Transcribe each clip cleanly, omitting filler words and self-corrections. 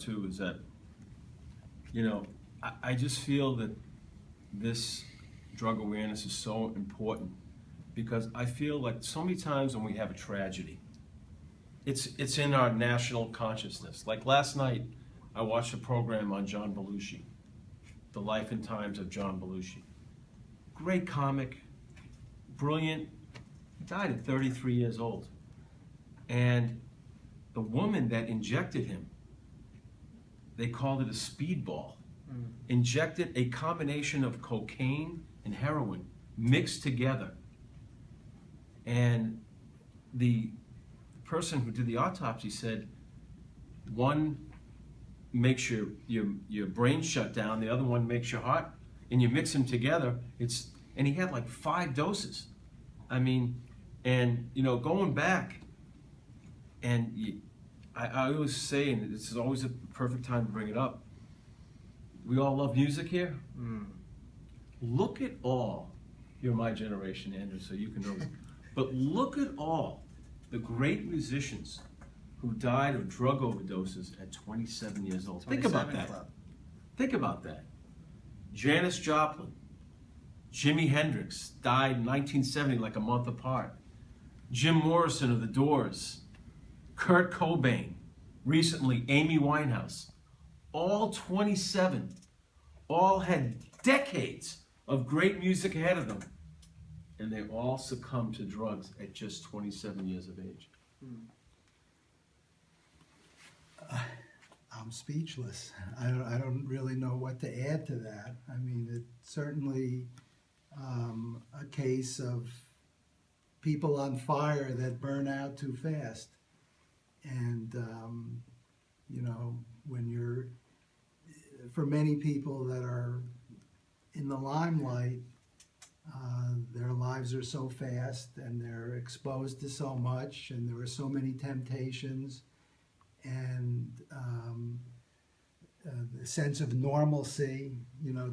too is that, I just feel that this drug awareness is so important because I feel like so many times when we have a tragedy, it's in our national consciousness. Like last night, I watched a program on John Belushi, The Life and Times of John Belushi. Great comic, brilliant. He died at 33 years old. And the woman that injected him, they called it a speedball, injected a combination of cocaine and heroin mixed together. And the person who did the autopsy said one makes your brain shut down, the other one makes your heart, and you mix them together. And he had like 5 doses. I mean, and going back, and I always say, and this is always a perfect time to bring it up, we all love music here. Look at all, you're my generation, Andrew, so you can know, but look at all the great musicians who died of drug overdoses at 27 years old. Think about that. Club. Think about that. Janis Joplin, Jimi Hendrix died in 1970, like a month apart. Jim Morrison of The Doors, Kurt Cobain, recently Amy Winehouse, all 27, all had decades of great music ahead of them, and they all succumbed to drugs at just 27 years of age. I'm speechless. I don't really know what to add to that. I mean, it's certainly a case of people on fire that burn out too fast. And, when you're, for many people that are in the limelight, their lives are so fast and they're exposed to so much and there are so many temptations, and the sense of normalcy,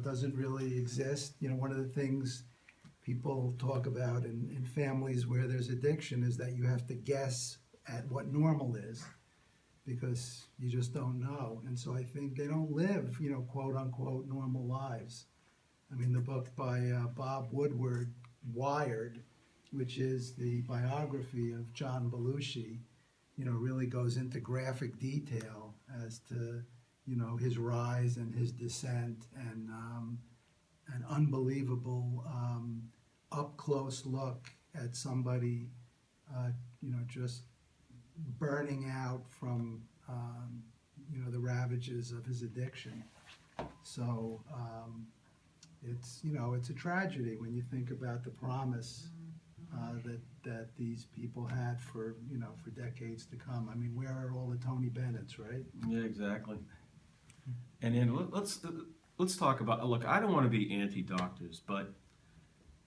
doesn't really exist. One of the things people talk about in families where there's addiction is that you have to guess at what normal is because you just don't know. And so I think they don't live, quote unquote, normal lives. I mean, the book by Bob Woodward, Wired, which is the biography of John Belushi, really goes into graphic detail as to, his rise and his descent, and an unbelievable up-close look at somebody, just burning out from, the ravages of his addiction. So it's a tragedy when you think about the promise that these people had for decades to come. I mean, where are all the Tony Bennett's, right? Yeah, exactly. And then let's talk about, look, I don't want to be anti-doctors, but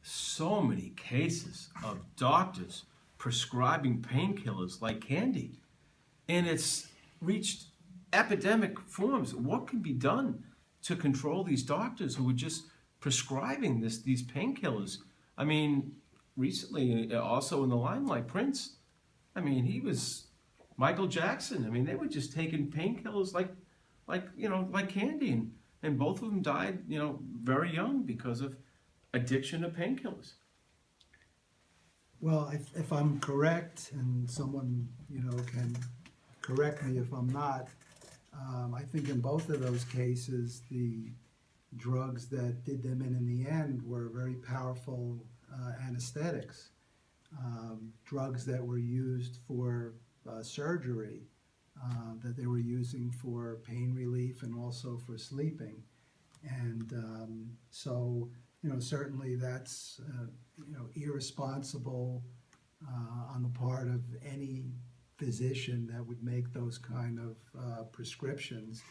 so many cases of doctors prescribing painkillers like candy, and it's reached epidemic forms. What can be done to control these doctors who are just prescribing these painkillers? I mean, recently, also in the limelight, Prince. I mean, he was Michael Jackson. I mean, they were just taking painkillers like candy, and both of them died, very young because of addiction to painkillers. Well, if I'm correct, and someone can correct me if I'm not, I think in both of those cases, the drugs that did them in the end were very powerful anesthetics, drugs that were used for surgery, that they were using for pain relief and also for sleeping. And so, certainly that's, irresponsible on the part of any physician that would make those kind of prescriptions.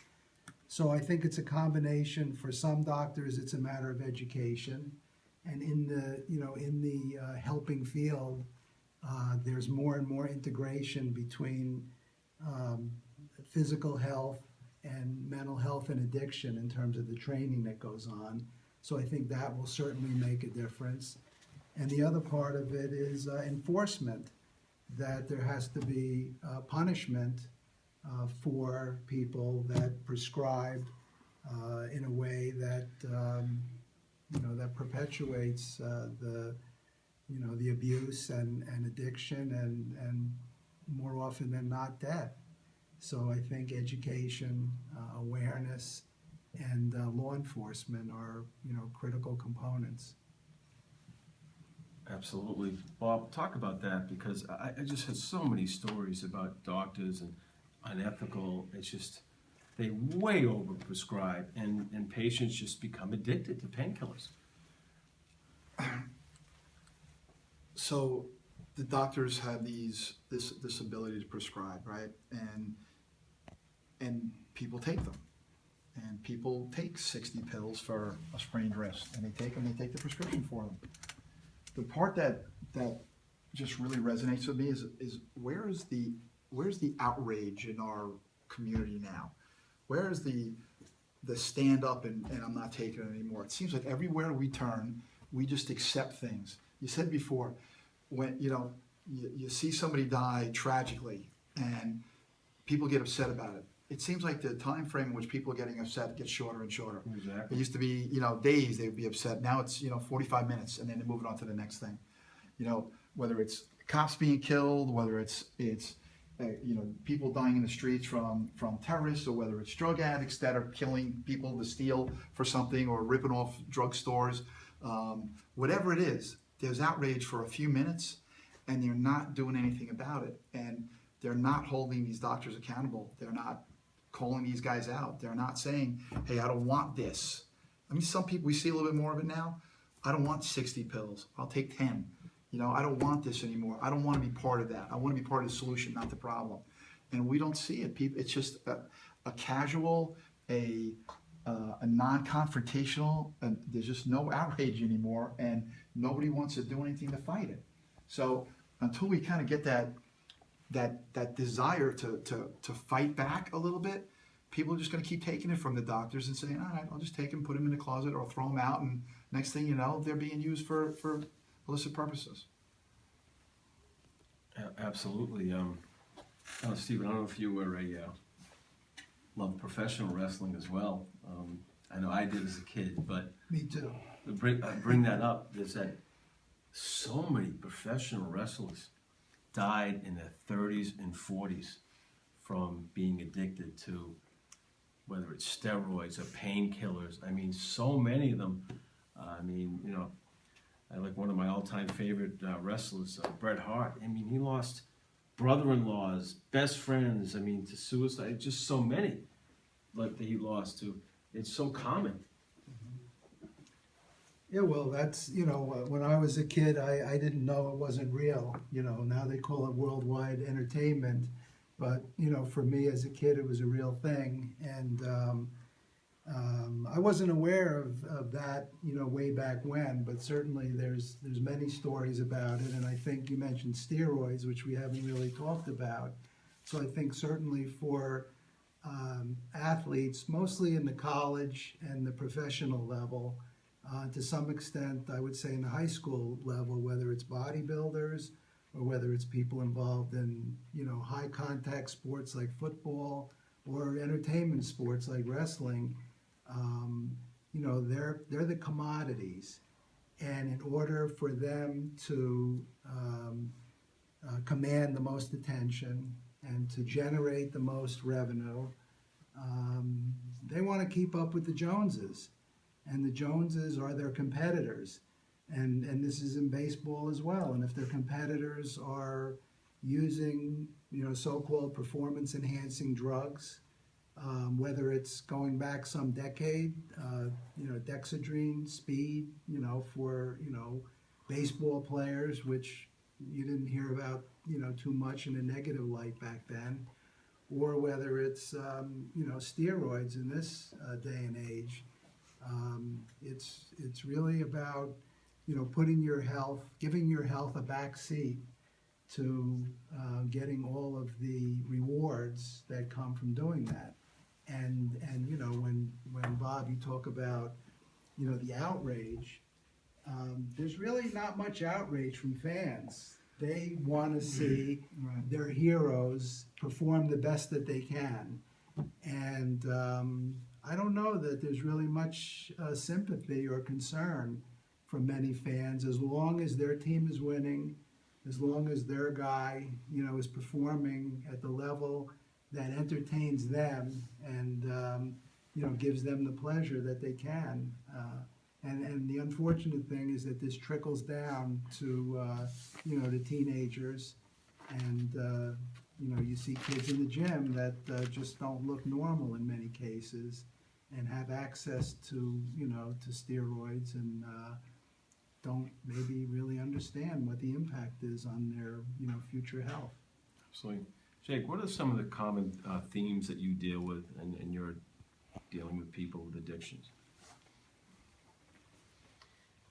So I think it's a combination. For some doctors, it's a matter of education. And in the helping field, there's more and more integration between physical health and mental health and addiction in terms of the training that goes on. So I think that will certainly make a difference. And the other part of it is enforcement, that there has to be punishment for people that prescribe in a way that that perpetuates the abuse and addiction and more often than not death. So I think education, awareness, and law enforcement are critical components. Absolutely. Bob, talk about that, because I just had so many stories about doctors and unethical. It's just, they way overprescribe, and patients just become addicted to painkillers. So the doctors have this ability to prescribe, right? And people take them. And people take 60 pills for a sprained wrist, and they take the prescription for them. The part that just really resonates with me is where's the outrage in our community now? Where is the stand up and I'm not taking it anymore? It seems like everywhere we turn, we just accept things. You said before, when you see somebody die tragically and people get upset about it. It seems like the time frame in which people are getting upset gets shorter and shorter. Exactly. It used to be, days they would be upset. Now it's, 45 minutes, and then they're moving on to the next thing. Whether it's cops being killed, whether it's people dying in the streets from terrorists, or whether it's drug addicts that are killing people to steal for something or ripping off drugstores. Whatever it is, there's outrage for a few minutes, and they're not doing anything about it. And they're not holding these doctors accountable. They're not calling these guys out. They're not saying, hey, I don't want this. I mean, some people, we see a little bit more of it now. I don't want 60 pills. I'll take 10. I don't want this anymore. I don't want to be part of that. I want to be part of the solution, not the problem. And we don't see it. It's just a casual, a non-confrontational, there's just no outrage anymore, and nobody wants to do anything to fight it. So until we kind of get that desire to fight back a little bit, people are just going to keep taking it from the doctors and saying, all right, I'll just take them, put them in the closet, or throw them out, and next thing you know, they're being used for illicit purposes. Absolutely. Stephen, I don't know if you were loved professional wrestling as well. I know I did as a kid, but Me too. bring that up. There's that so many professional wrestlers died in their 30s and 40s from being addicted to, whether it's steroids or painkillers. I mean, so many of them. I like one of my all-time favorite wrestlers, Bret Hart. I mean, he lost brother-in-laws, best friends, to suicide. Just so many that he lost to. It's so common. Yeah, well, that's, when I was a kid, I didn't know it wasn't real. Now they call it worldwide entertainment. But, for me as a kid, it was a real thing. And I wasn't aware of that, way back when. But certainly there's many stories about it. And I think you mentioned steroids, which we haven't really talked about. So I think certainly for athletes, mostly in the college and the professional level, to some extent, I would say in the high school level, whether it's bodybuilders or whether it's people involved in, high contact sports like football or entertainment sports like wrestling, they're the commodities. And in order for them to command the most attention and to generate the most revenue, they want to keep up with the Joneses. And the Joneses are their competitors. And this is in baseball as well. And if their competitors are using, so-called performance-enhancing drugs, whether it's going back some decade, dexedrine, speed, for, baseball players, which you didn't hear about, too much in a negative light back then, or whether it's, steroids in this day and age. It's really about, putting your health, giving your health a back seat to getting all of the rewards that come from doing that. And when Bob, you talk about, the outrage, there's really not much outrage from fans. They want to see Right. their heroes perform the best that they can. And I don't know that there's really much sympathy or concern from many fans as long as their team is winning, as long as their guy, is performing at the level that entertains them and, gives them the pleasure that they can. And the unfortunate thing is that this trickles down to, to teenagers. And, you see kids in the gym that just don't look normal in many cases and have access to, to steroids and don't maybe really understand what the impact is on their, future health. Absolutely. Jake, what are some of the common themes that you deal with and you're dealing with people with addictions?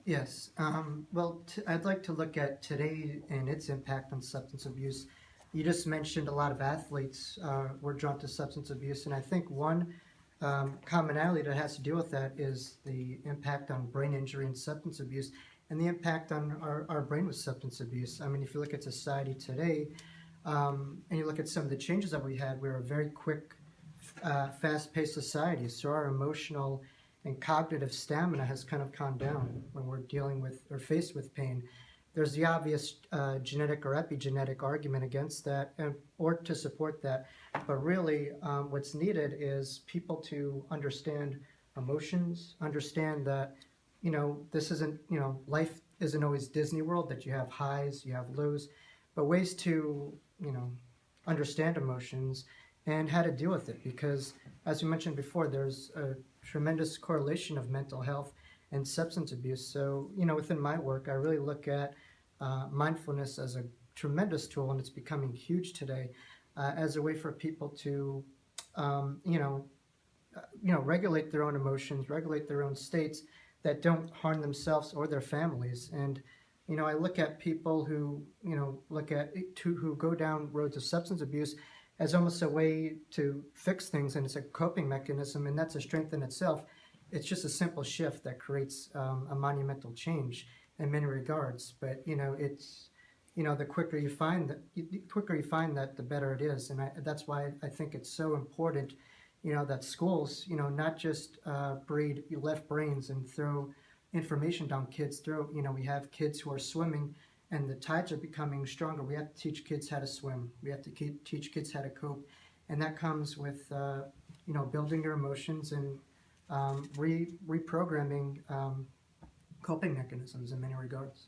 Yes. Well, I'd like to look at today and its impact on substance abuse. You just mentioned a lot of athletes were drawn to substance abuse, and I think one commonality that has to do with that is the impact on brain injury and substance abuse, and the impact on our brain with substance abuse. I mean, if you look at society today, and you look at some of the changes that we had, we're a very quick, fast-paced society, so our emotional and cognitive stamina has kind of gone down when we're dealing with or faced with pain. There's the obvious genetic or epigenetic argument against that or to support that. But really, what's needed is people to understand emotions, understand that, this isn't, life isn't always Disney World, that you have highs, you have lows, but ways to, understand emotions and how to deal with it. Because, as we mentioned before, there's a tremendous correlation of mental health and substance abuse. So, within my work, I really look at mindfulness as a tremendous tool, and it's becoming huge today as a way for people to, regulate their own emotions, regulate their own states that don't harm themselves or their families. And, I look at people who, who go down roads of substance abuse as almost a way to fix things, and it's a coping mechanism, and that's a strength in itself. It's just a simple shift that creates a monumental change in many regards. But it's the quicker you find that, the better it is, and that's why I think it's so important. That schools, not just breed left brains and throw information down kids' throat. We have kids who are swimming, and the tides are becoming stronger. We have to teach kids how to swim. We have to teach kids how to cope, and that comes with building your emotions and reprogramming coping mechanisms in many regards.